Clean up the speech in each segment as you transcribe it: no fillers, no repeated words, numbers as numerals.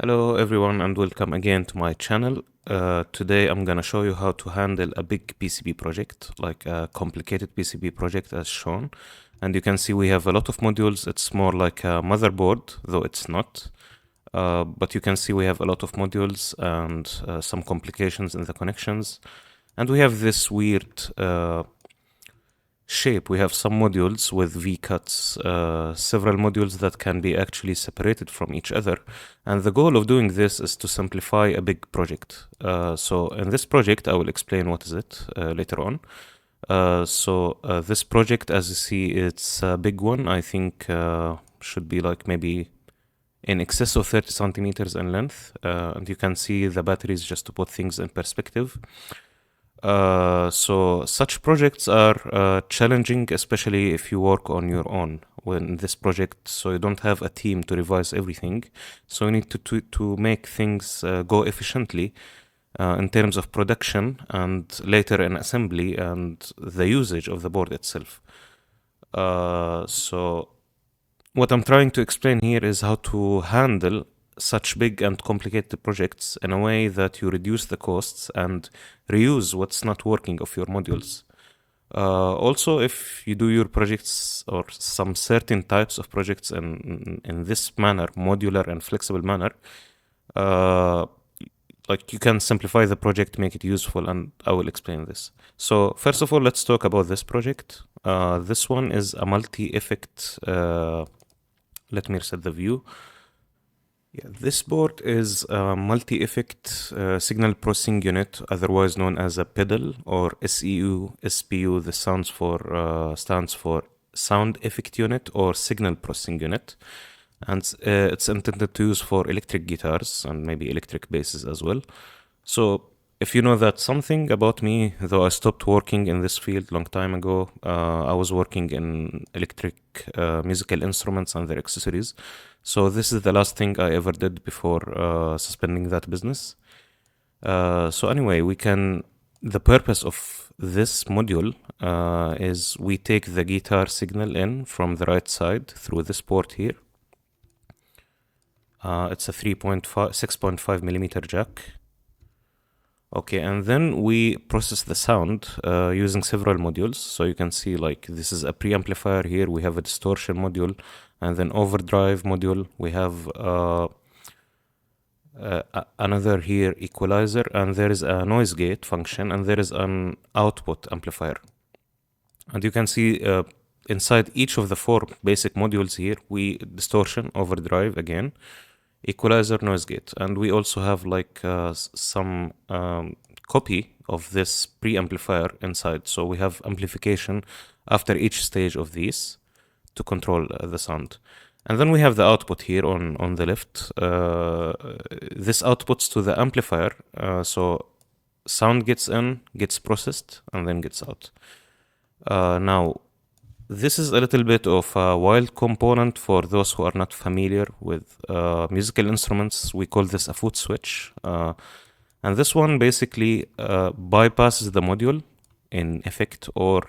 Hello everyone and welcome again to my channel. Today I'm gonna show you how to handle a big PCB project, like a complicated PCB project as shown. And you can see we have a lot of modules. It's more like a motherboard, though it's not. But you can see we have a lot of modules and some complications in the connections. And we have this weird shape. We have some modules with V-cuts, several modules that can be actually separated from each other. And the goal of doing this is to simplify a big project. So in this project, I will explain what is it later on. This project, as you see, it's a big one. I think should be like maybe in excess of 30 centimeters in length. And you can see the batteries just to put things in perspective. So such projects are challenging, especially if you work on your own when this project, so you don't have a team to revise everything. So you need to make things go efficiently in terms of production and later in assembly and the usage of the board itself. So what I'm trying to explain here is how to handle such big and complicated projects in a way that you reduce the costs and reuse what's not working of your modules. Also, if you do your projects or some certain types of projects in this manner, modular and flexible manner, like you can simplify the project, make it useful, and I will explain this. So first of all, let's talk about this project. This one is a multi-effect. Let me reset the view. Yeah, this board is a multi-effect signal processing unit, otherwise known as a pedal or SEU, SPU. This stands for sound effect unit or signal processing unit, and it's intended to use for electric guitars and maybe electric basses as well. So if you know that something about me, though I stopped working in this field long time ago, I was working in electric musical instruments and their accessories. So this is the last thing I ever did before suspending that business. So anyway, the purpose of this module is we take the guitar signal in from the right side through this port here. It's a 6.5 millimeter jack. Okay, and then we process the sound using several modules. So you can see like this is a preamplifier here. We have a distortion module and then overdrive module. We have another here equalizer, and there is a noise gate function, and there is an output amplifier. And you can see inside each of the four basic modules here, we distortion, overdrive again, equalizer, noise gate, and we also have like some copy of this preamplifier inside. So we have amplification after each stage of these to control the sound. And then we have the output here on the left. This outputs to the amplifier, so sound gets in, gets processed, and then gets out. Now, this is a little bit of a wild component for those who are not familiar with musical instruments. We call this a foot switch. And this one basically bypasses the module in effect or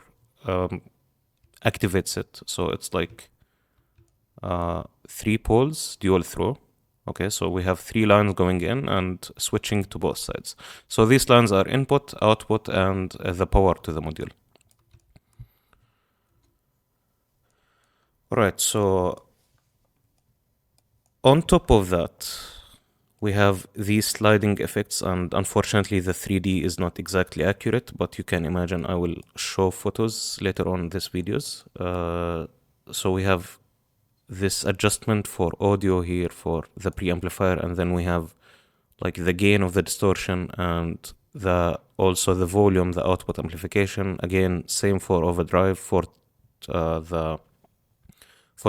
activates it. So it's like 3 poles, dual throw. Okay, so we have 3 lines going in and switching to both sides. So these lines are input, output, and the power to the module. Right, so on top of that, we have these sliding effects, and unfortunately the 3D is not exactly accurate, but you can imagine I will show photos later on in this videos. So we have this adjustment for audio here for the preamplifier, and then we have like the gain of the distortion and also the volume, the output amplification. Again, same for overdrive. For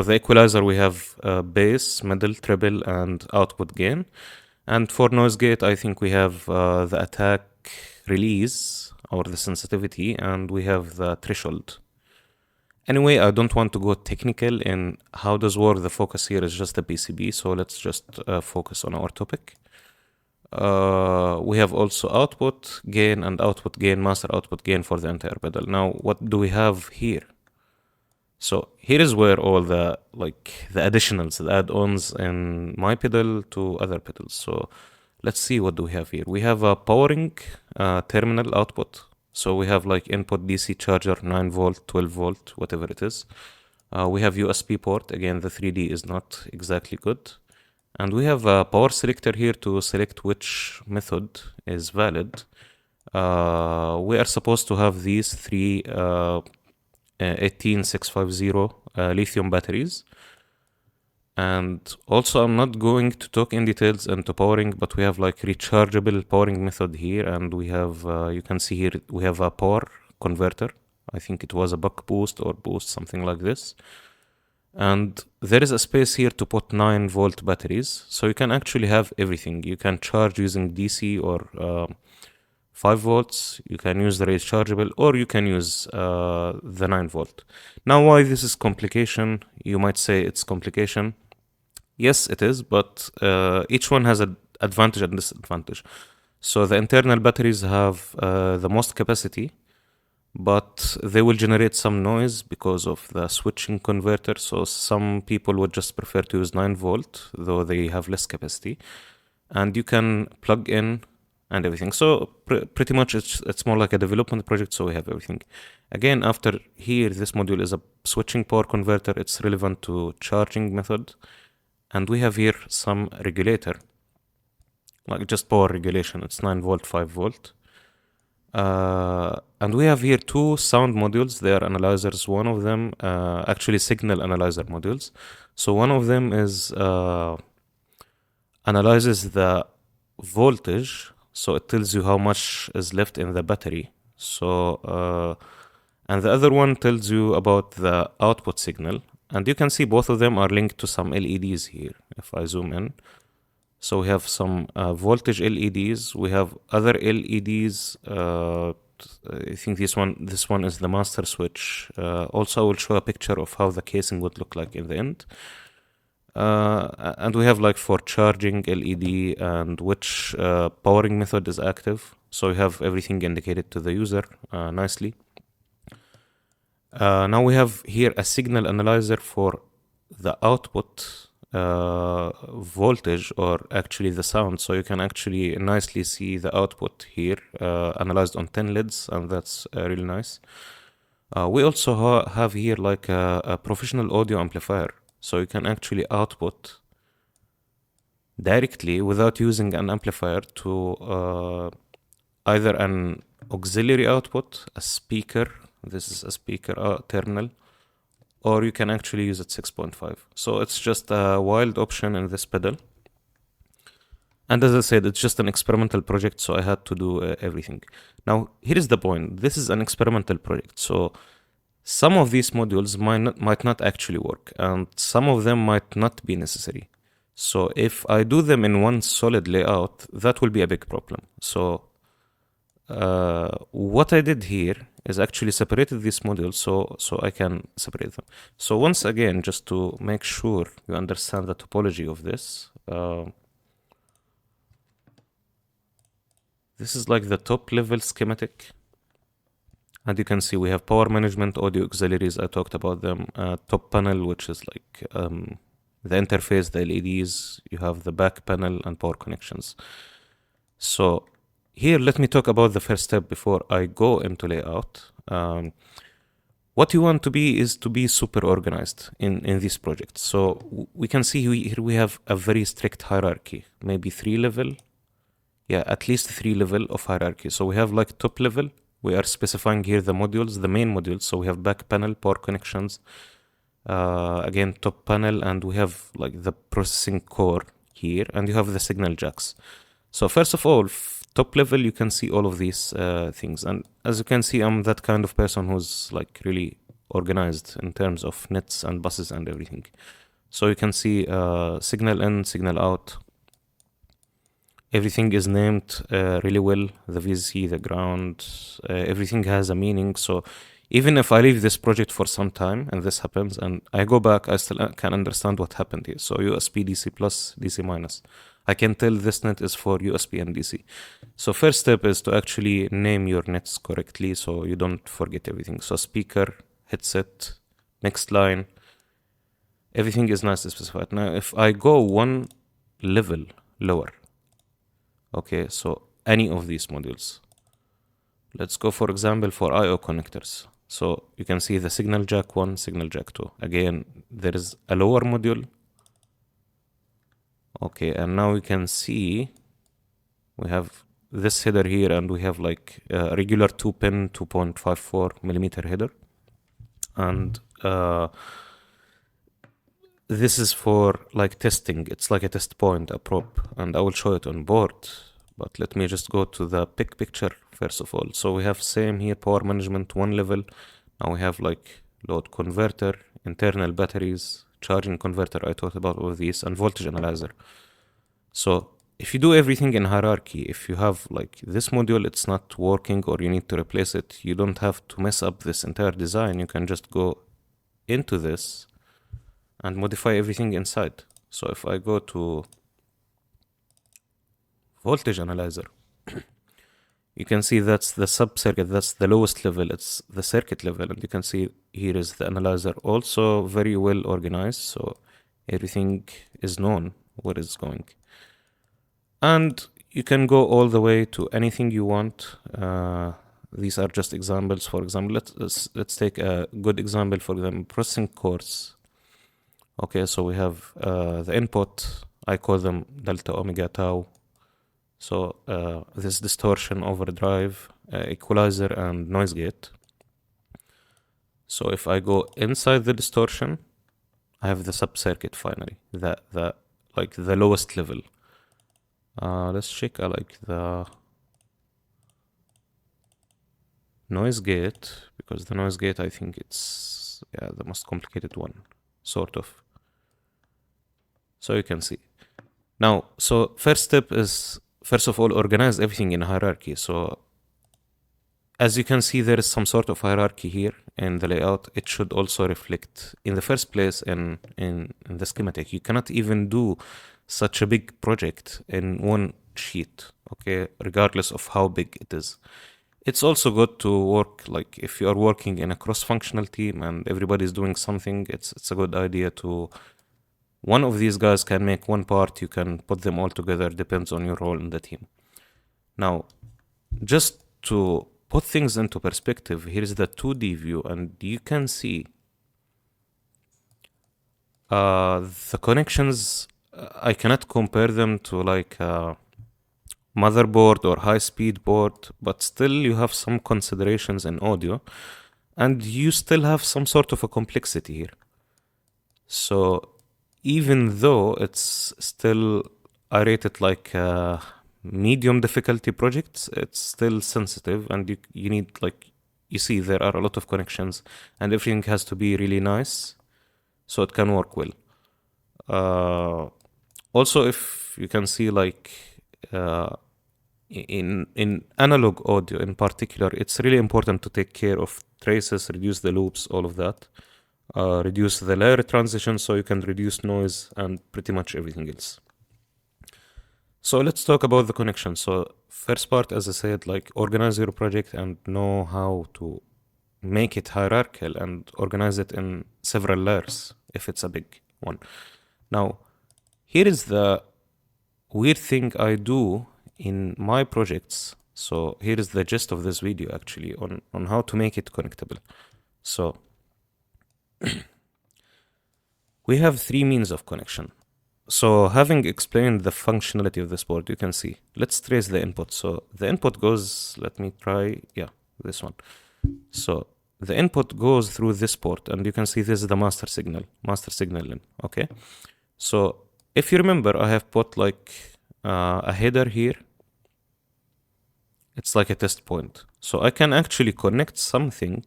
the equalizer, we have bass, middle, treble, and output gain. And for noise gate, I think we have the attack release or the sensitivity, and we have the threshold. Anyway, I don't want to go technical in how does work. The focus here is just the PCB, so let's just focus on our topic. We have also output gain and output gain, master output gain for the entire pedal. Now, what do we have here? So here is where all the additionals, the add-ons in my pedal to other pedals. So let's see what do we have here. We have a powering terminal output. So we have like input DC charger, 9 volt, 12 volt, whatever it is. We have USB port. Again, the 3D is not exactly good. And we have a power selector here to select which method is valid. We are supposed to have these three 18650 lithium batteries. And also I'm not going to talk in details into powering, but we have like rechargeable powering method here, and we have you can see here we have a power converter. I think it was a buck boost or boost, something like this. And there is a space here to put 9 volt batteries, so you can actually have everything. You can charge using DC or 5 volts, you can use the rechargeable, or you can use the 9 volt. Now, why this is complication? You might say it's complication. Yes, it is, but each one has an advantage and disadvantage. So the internal batteries have the most capacity, but they will generate some noise because of the switching converter. So some people would just prefer to use 9 volt, though they have less capacity. And you can plug in and everything. So pretty much it's more like a development project, so we have everything. Again, after here, this module is a switching power converter. It's relevant to charging method. And we have here some regulator, like just power regulation. It's 9 volt, 5 volt. And we have here two sound modules. They are analyzers. One of them, actually signal analyzer modules. So one of them is analyzes the voltage. So it tells you how much is left in the battery. So, and the other one tells you about the output signal. And you can see both of them are linked to some LEDs here. If I zoom in. So we have some voltage LEDs. We have other LEDs. I think this one is the master switch. Also, I will show a picture of how the casing would look like in the end. And we have like for charging LED and which powering method is active. So we have everything indicated to the user nicely. Now we have here a signal analyzer for the output voltage, or actually the sound. So you can actually nicely see the output here analyzed on 10 LEDs, and that's really nice. We also have here like a professional audio amplifier. So you can actually output directly without using an amplifier to either an auxiliary output, a speaker. This is a speaker terminal, or you can actually use it 6.5. So it's just a wild option in this pedal. And as I said, it's just an experimental project, so I had to do everything. Now, here is the point. This is an experimental project, so some of these modules might not actually work, and some of them might not be necessary. So if I do them in one solid layout, that will be a big problem. So what I did here is actually separated these modules so I can separate them. So once again, just to make sure you understand the topology of this, this is like the top level schematic. And you can see we have power management, audio auxiliaries, I talked about them, top panel, which is like the interface, the LEDs, you have the back panel and power connections. So here, let me talk about the first step before I go into layout. What you want to be is to be super organized in this project. So we can see here we have a very strict hierarchy, maybe 3 level. Yeah, at least 3 level of hierarchy. So we have like top level. We are specifying here the modules, the main modules. So we have back panel, power connections, again, top panel, and we have like the processing core here, and you have the signal jacks. So first of all, top level, you can see all of these things. And as you can see, I'm that kind of person who's like really organized in terms of nets and buses and everything. So you can see signal in, signal out. Everything is named really well. The VC, the ground, everything has a meaning. So even if I leave this project for some time and this happens and I go back, I still can understand what happened here. So USB DC plus, DC minus. I can tell this net is for USB and DC. So first step is to actually name your nets correctly so you don't forget everything. So speaker, headset, mixed line, everything is nicely specified. Now, if I go one level lower, okay, so any of these modules, let's go, for example, for I/O connectors. So you can see the signal jack 1, signal jack 2. Again, there is a lower module. Okay, and now we can see we have this header here, and we have like a regular 2-pin 2.54 millimeter header. And this is for like testing. It's like a test point, a probe, and I will show it on board. But let me just go to the big picture first of all. So we have same here, power management 1 level. Now we have like load converter, internal batteries, charging converter, I talked about all of these, and voltage analyzer. So if you do everything in hierarchy, if you have like this module, it's not working or you need to replace it, you don't have to mess up this entire design. You can just go into this and modify everything inside. So if I go to voltage analyzer, you can see that's the sub-circuit, that's the lowest level, it's the circuit level, and you can see here is the analyzer, also very well organized, so everything is known where it's going. And you can go all the way to anything you want. These are just examples. For example, let's take a good example for the processing cores. Okay, so we have the input, I call them delta, omega, tau. So this distortion, overdrive, equalizer, and noise gate. So if I go inside the distortion, I have the sub-circuit finally, the like the lowest level. Let's check like the noise gate, because the noise gate, I think it's the most complicated one, sort of. So you can see. Now, so first step is, first of all, organize everything in hierarchy. So as you can see, there is some sort of hierarchy here in the layout. It should also reflect in the first place in the schematic. You cannot even do such a big project in one sheet, okay, regardless of how big it is. It's also good to work, like if you are working in a cross-functional team and everybody's doing something, it's a good idea to, one of these guys can make one part, you can put them all together, depends on your role in the team. Now, just to put things into perspective, here's the 2D view, and you can see the connections. I cannot compare them to like a motherboard or high-speed board, but still you have some considerations in audio, and you still have some sort of a complexity here. So even though it's still, I rate it like a medium difficulty project, it's still sensitive, and you need, like, you see there are a lot of connections, and everything has to be really nice so it can work well. Also, if you can see, like, in analog audio in particular, it's really important to take care of traces, reduce the loops, all of that. Reduce the layer transition so you can reduce noise and pretty much everything else. So let's talk about the connection. So first part, as I said, like, organize your project and know how to make it hierarchical and organize it in several layers if it's a big one. Now, here is the weird thing I do in my projects. So here is the gist of this video actually on how to make it connectable. So we have 3 means of connection. So having explained the functionality of this board, you can see, let's trace the input. So the input goes, let me try, this one. So the input goes through this port, and you can see this is the master signal in, okay? So if you remember, I have put like a header here. It's like a test point. So I can actually connect something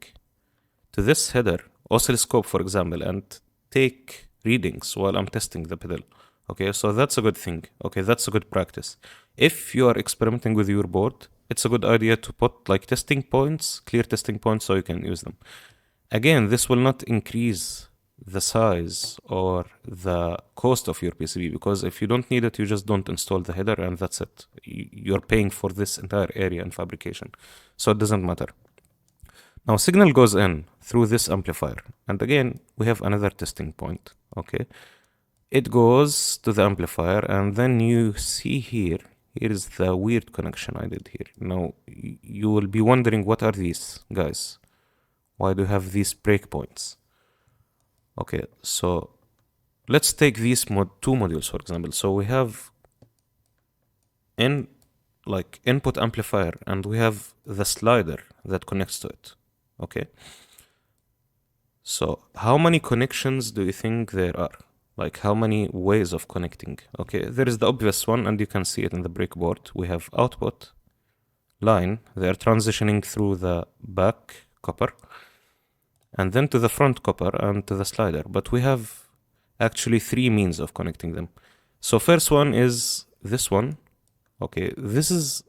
to this header, oscilloscope for example, and take readings while I'm testing the pedal. Okay, so that's a good thing. Okay, that's a good practice. If you are experimenting with your board, it's a good idea to put like testing points, clear testing points, so you can use them. Again, this will not increase the size or the cost of your PCB, because if you don't need it, you just don't install the header and that's it. You're paying for this entire area in fabrication, so it doesn't matter. Now signal goes in through this amplifier, and again we have another testing point. Okay, it goes to the amplifier, and then you see here is the weird connection I did here. Now you will be wondering, what are these guys? Why do you have these breakpoints? Okay, so let's take these two modules for example. So we have input amplifier, and we have the slider that connects to it. Okay, so how many connections do you think there are? Like how many ways of connecting? Okay, there is the obvious one, and you can see it in the breakboard. We have output line, they are transitioning through the back copper, and then to the front copper and to the slider. But we have actually three means of connecting them. So first one is this one. Okay, this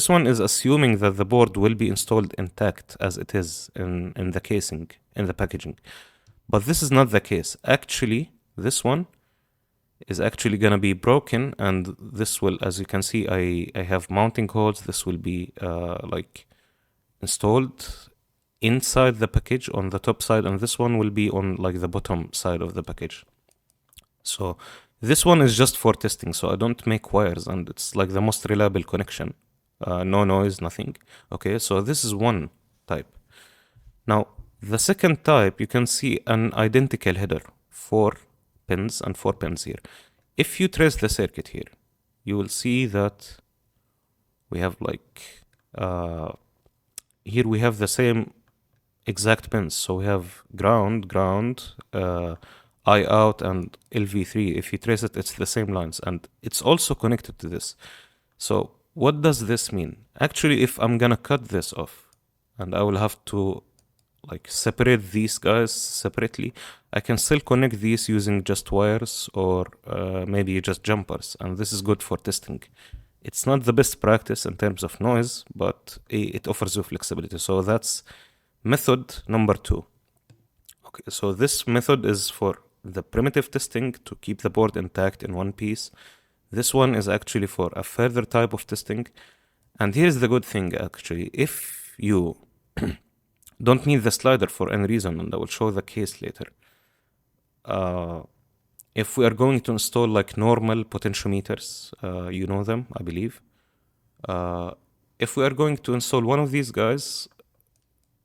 one is assuming that the board will be installed intact as it is in the casing, in the packaging. But this is not the case. Actually, this one is actually gonna be broken, and this will, as you can see, I have mounting holes. This will be like installed inside the package on the top side, and this one will be on like the bottom side of the package. So this one is just for testing, so I don't make wires, and it's like the most reliable connection. No noise, nothing. Okay, so this is one type. Now, the second type, you can see an identical header, 4 pins and 4 pins here. If you trace the circuit here, you will see that we have like, here we have the same exact pins. So we have ground, I out, and LV3. If you trace it, it's the same lines, and it's also connected to this. So what does this mean? Actually, if I'm gonna cut this off, and I will have to like separate these guys separately, I can still connect these using just wires or maybe just jumpers, and this is good for testing. It's not the best practice in terms of noise, but it offers you flexibility. So that's method number 2. Okay, so this method is for the primitive testing to keep the board intact in one piece. This one is actually for a further type of testing. And here's the good thing, actually. If you don't need the slider for any reason, and I will show the case later, if we are going to install like normal potentiometers, you know them, I believe. If we are going to install one of these guys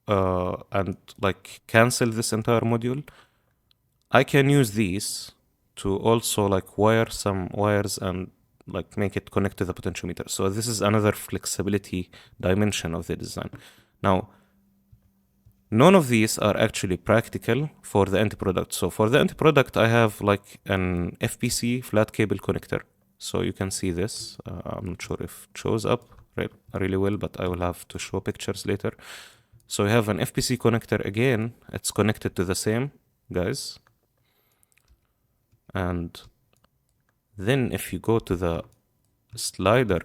and like cancel this entire module, I can use these to also like wire some wires and like make it connect to the potentiometer. So this is another flexibility dimension of the design. Now, none of these are actually practical for the end product. So for the end product, I have like an FPC flat cable connector. So you can see this. I'm not sure if it shows up really well, but I will have to show pictures later. So we have an FPC connector again. It's connected to the same guys. And then if you go to the slider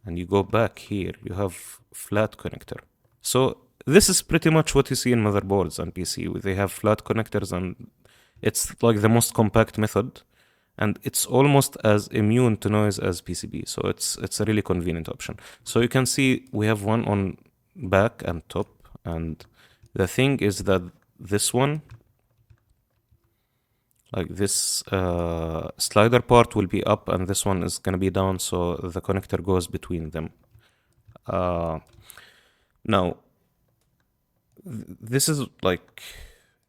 and you go back here, you have flat connector. So this is pretty much what you see in motherboards and PC. They have flat connectors, and it's like the most compact method, and it's almost as immune to noise as PCB. So it's a really convenient option. So you can see we have one on back and top, and the thing is that this one, like this slider part will be up, and this one is gonna be down, so the connector goes between them. Now, this is like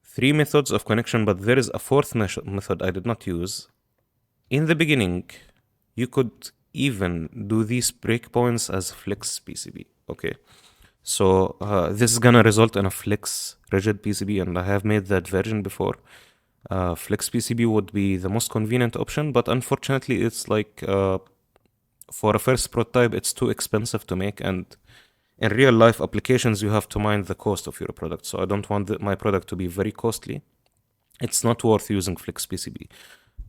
3 methods of connection, but there is a 4th method I did not use. In the beginning, you could even do these breakpoints as flex PCB, okay? So this is gonna result in a flex rigid PCB, and I have made that version before. Flex PCB would be the most convenient option, but unfortunately it's like for a first prototype it's too expensive to make, and in real life applications you have to mind the cost of your product. So I don't want my product to be very costly. It's not worth using flex PCB.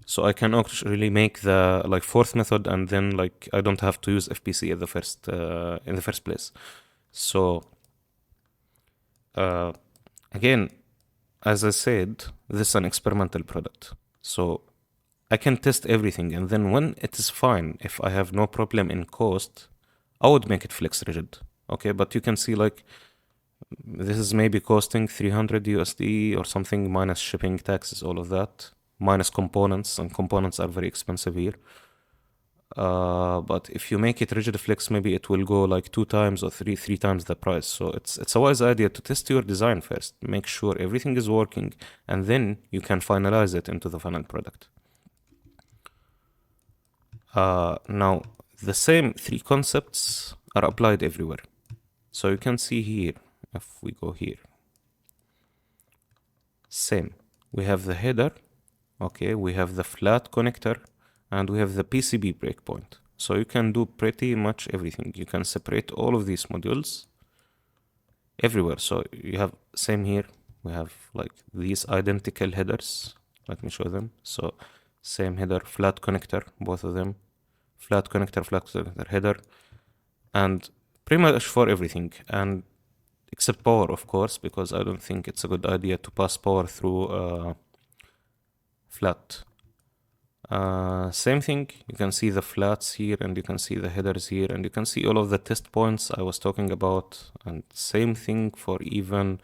So I can actually make the like 4th method, and then like I don't have to use FPC at the first in the first place. So again, as I said, this is an experimental product. So I can test everything, and then when it is fine, if I have no problem in cost, I would make it flex rigid. Okay, but you can see like This is maybe costing 300 USD or something, minus shipping, taxes, all of that, minus components, and components are very expensive here. But if you make it rigid flex, maybe it will go like 2 times or three times the price. So it's a wise idea to test your design first, make sure everything is working, and then you can finalize it into the final product. Now, the same 3 concepts are applied everywhere. So you can see here, if we go here, same. We have the header, okay, we have the flat connector, and we have the PCB breakpoint. So you can do pretty much everything. You can separate all of these modules everywhere. So you have same here. We have like these identical headers. Let me show them. So same header, flat connector, both of them, flat connector, header, and pretty much for everything. And except power, of course, because I don't think it's a good idea to pass power through flat. Same thing, you can see the flats here, and you can see the headers here, and you can see all of the test points I was talking about, and same thing for even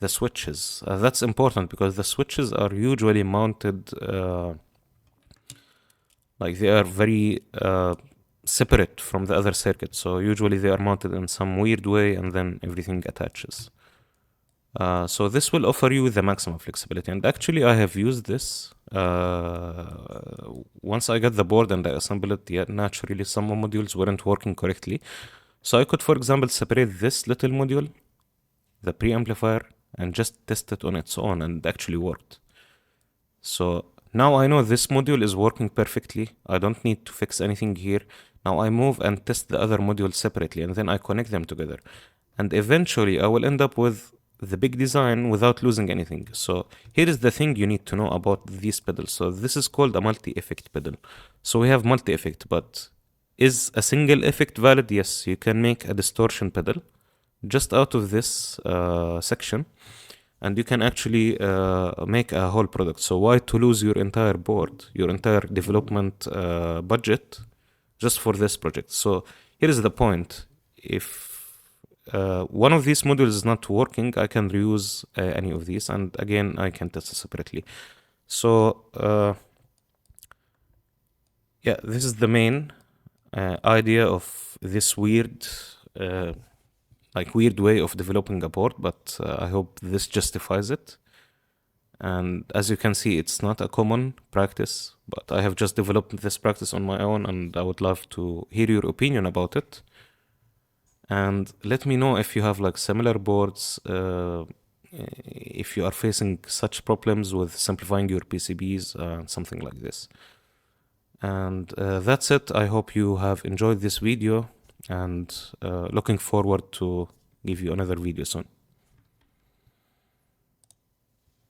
the switches. That's important because the switches are usually mounted like they are very separate from the other circuit. So usually they are mounted in some weird way, and then everything attaches. So this will offer you the maximum flexibility. And actually I have used this. Once I got the board and I assembled it, yeah, naturally some modules weren't working correctly. So I could, for example, separate this little module, the preamplifier, and just test it on its own, and it actually worked. So now I know this module is working perfectly. I don't need to fix anything here. Now I move and test the other modules separately, and then I connect them together. And eventually I will end up with the big design without losing anything. So here is the thing you need to know about these pedals. So this is called a multi-effect pedal. So we have multi-effect, but is a single effect valid? Yes, you can make a distortion pedal just out of this section, and you can actually make a whole product. So why to lose your entire board, your entire development budget just for this project? So here is the point. If one of these modules is not working, I can reuse any of these, and again I can test it separately. So yeah, this is the main idea of this weird way of developing a board, but I hope this justifies it. And as you can see, it's not a common practice, but I have just developed this practice on my own, and I would love to hear your opinion about it. And let me know if you have like similar boards, if you are facing such problems with simplifying your PCBs, something like this. And that's it. I hope you have enjoyed this video, and looking forward to give you another video soon.